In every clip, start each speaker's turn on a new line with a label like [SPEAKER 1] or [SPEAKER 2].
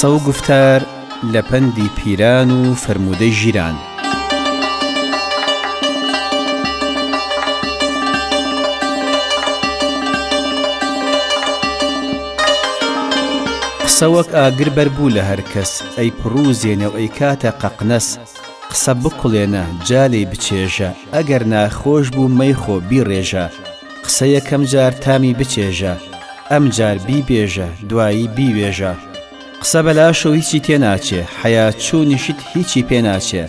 [SPEAKER 1] قسە و گفتار لە پەندی پیران و فرموودەی ژیران. قسە وەک ئاگر بەربوو لە هەر کەس، ئەی پڕوزێنە و ئەی کاتە قەقنەس. قسە بقوڵێنە جالێ بچێژە، ئەگەر ناخۆش بوو مەیخۆ بیڕێژە. قسە یەکەم جار تامی بچێژە، ئەم جار بیبێژە دوایی بیوێژە. قسە بەلاشە و هیچی تێناچێ، حەیات چوونیشت هیچی پێناچێ.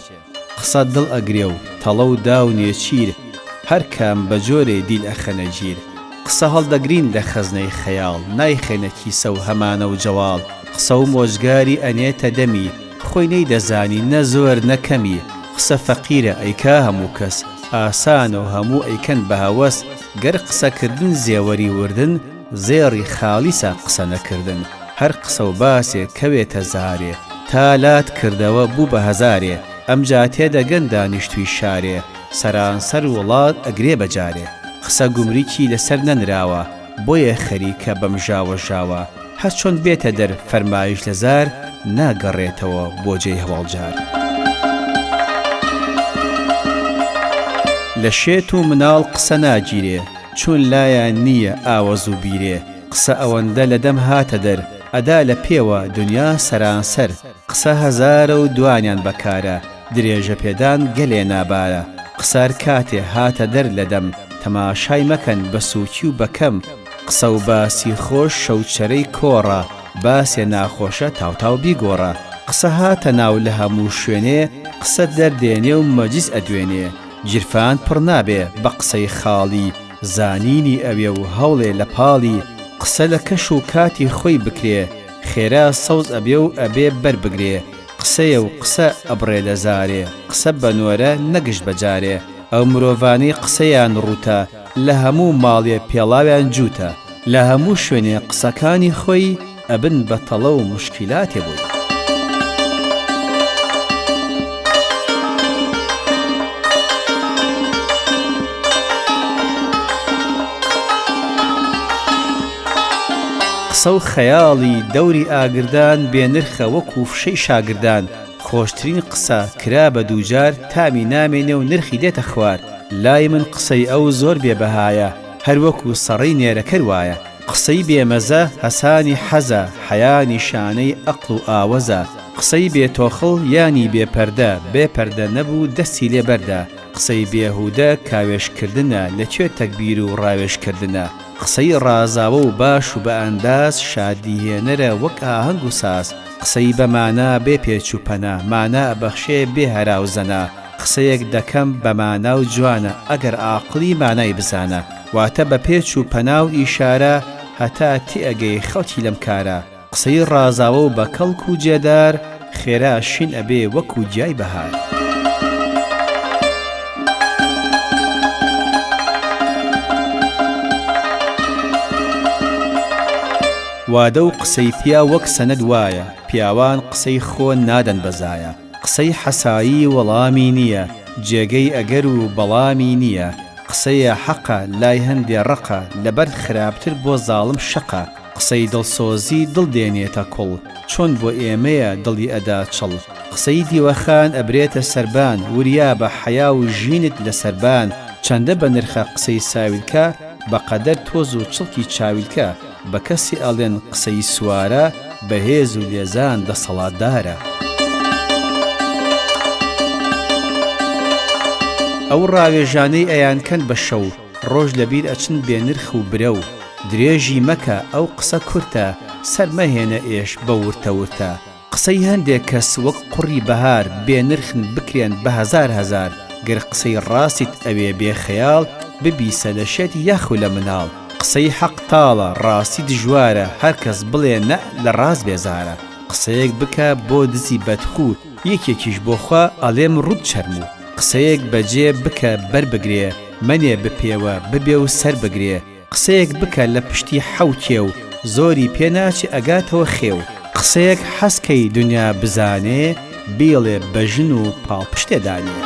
[SPEAKER 1] قسە دڵ ئەگرێ و تەڵە و داو نێچیر، هەر کام بە جۆرێ دیل ئەخەنە گیر. قسە هەڵدەگرین لە خەزنەی خەیاڵ، نایخێنە کیسە و هەمانە و جەواڵ. قسە و مۆزگاری ئەنێتە دەمی، خۆی نەیدەزانی نە زۆر نەکەمی. قسە فەقیرە ئەیکا هەموو کەس، ئاسانە و هەموو ئەیکەن بە هەوەس. گەر قسەکردن زێوەری وردن، زێڕی خاڵیسە قسە نەکردن. هەر قسە و باسێ کەوێتە زارێ، تا لات کردەوە بوو بە هەزارێ. ئەم جاتێ دەگەن دانیشتووی شارێ، سەرانسەر وڵات ئەگرێ بەجارێ. قسە گومریکی لەسەر نەنراوە، بۆیە خەریکە بەم ژاوە ژاوە. هەر چۆن بێتە دەر فەرمایش لە زار، ناگەڕێتەوە بۆ جێی هەواڵجار. لە شێت و مناڵ قسە ناگیرێ، چون لایەن نییە ئاوەز و بیرێ. قسە ئەوەندە لە دەم هاتە دەر، ئەدا لە پێوە دنیا سەرانسەر. قسە هەزارە و دوانیان بەکارە، درێژە پێدان گەلێ نابارە. قسەر کاتێ هاتە دەر لە دەم، تەماشای مەکەن بە سووکی و بەکەم. قسە و باسی خۆش شەوچەرەی کۆڕە، باسێ ناخۆشە تاوتاو بیگۆڕە. قسە هاتە ناو لە هەموو شوێنێ، قسە دەردێنێ و مەجیز ئەدوێنێ. جرفان پڕ نابێ بە قسەی خاڵی، زانینی ئەوێ و هەوڵێ لە پاڵی. قسە لە کەش و کاتی خۆی بکرێ، خێرا سەوز ئەبێ و ئەبێ بەربگرێ. قسەیە و قسە ئەبڕێ لە زارێ، قسە بە نۆرە نەگشت بەجارێ. ئەو مرۆڤانی قسەیان ڕوتە، لە هەموو ماڵێ پێڵاویان جووتە. لە هەموو شوێنێ قسەکانی خۆی، ئەبن بە تەڵە و مشکیلاتێ بووی. قسە و خەیاڵی دەوری ئاگردان، بێنرخە وەکو فشەی شاگردان. خۆشترین قسە کرا بە دووجار، تامی نامێنێ و نرخی دێتە خوار. لای من قسەی ئەو زۆر بێبەهایە، هەر وەکو سەڕەی نێرەکەر وایە. قسەی بێمەزە هەسانی حەزە، حەیانی شانەی ئەقڵ و ئاوەزە. قسەی بێتۆخڵ یانی بێپەردە، بێپەردە نەبوو دەستی لێبەردە. قسەی بێهودە کاوێشکردنە، لەکوێ تەکبیر و ڕاوێشکردنە. قسەی ڕازاوە و باش و بە ئەنداز، شادیهێنەرە وەک ئاهەنگ و ساز. قسەی بەمانە بێ پێچ و پەنا، مانە ئەبەخشێ بێ هەراوزەنە. قسەیەک دەکەم بەمانە و جوانە، ئەگەر عاقڵی مانای بزانە. واتە بە پێچ و پەنا و ئیشارە، هەتا تێئەگەی خەڵکی لەم کارە. قسەی ڕازاوە و بە کەڵک و جێدار، خێرا شین ئەبێ وەکو جیای بەهار. وادە و قسەی پیا وەک سەنەد وایە، پیاوان قسەی خۆ نادەن بەزایە. قسەی حەسایی وەڵامی نییە، جێگەی ئەگەر و بەڵامی نییە. قسەیە حەقە لای هەندێ ڕقە، لەبەر خراپتر بۆ زاڵم شەقە. قسەی دڵسۆزی دڵ دێنێتە کوڵ، چۆن بۆ ئێمەیە دڵی ئەدا چڵ. قسەی دیوەخان ئەبرێتە سەربان، وریا بە حەیا و ژینت لە سەربان. چەندە بە نرخە قسەی ساویلکە، بەقەدەر تۆز و چڵکی چاویلکە. بە کەسی ئەڵێن قسەی سوارە، بەهێز و لێزان دەسەڵاتدارە. ئەو ڕاوێژانەی ئەیانکەن بە شەو، ڕۆژ لەبیر ئەچن بێنرخ و برە و. درێژی مەکە ئەو قسە کورتە، سەرمەهێنە ئێش بە ورتە. قسەی هەندێک کەس وەک قوڕی بەهار، بێنرخن بکرێن بە هەزار هەزار. گەر قسەی ڕاستیت ئەوێ بێ خەیاڵ، ببیسە لە شێت یاخو لە مناڵ. قسەی حەق تاڵە ڕاستی دژوارە، هەر کەس بڵێ نە لە ڕاست بێزارە. قسەیەک بکە بۆ دزی بەدخوو، یەکێکیش بۆ خوا ئەڵێم ڕوود چەرموو. قسەیەک بەجێ بکە بەربگرێ، منێ بپێوە ببێ و سەر بگرێ. قسەیەک بکە لە پشتی حەوتێ و، زۆری پێناچی ئەگاتەوە خێو. قسەیەک حەسکەی دنیا بزانێ، بیڵێ بەژن و پاڵپشتێ دانێ.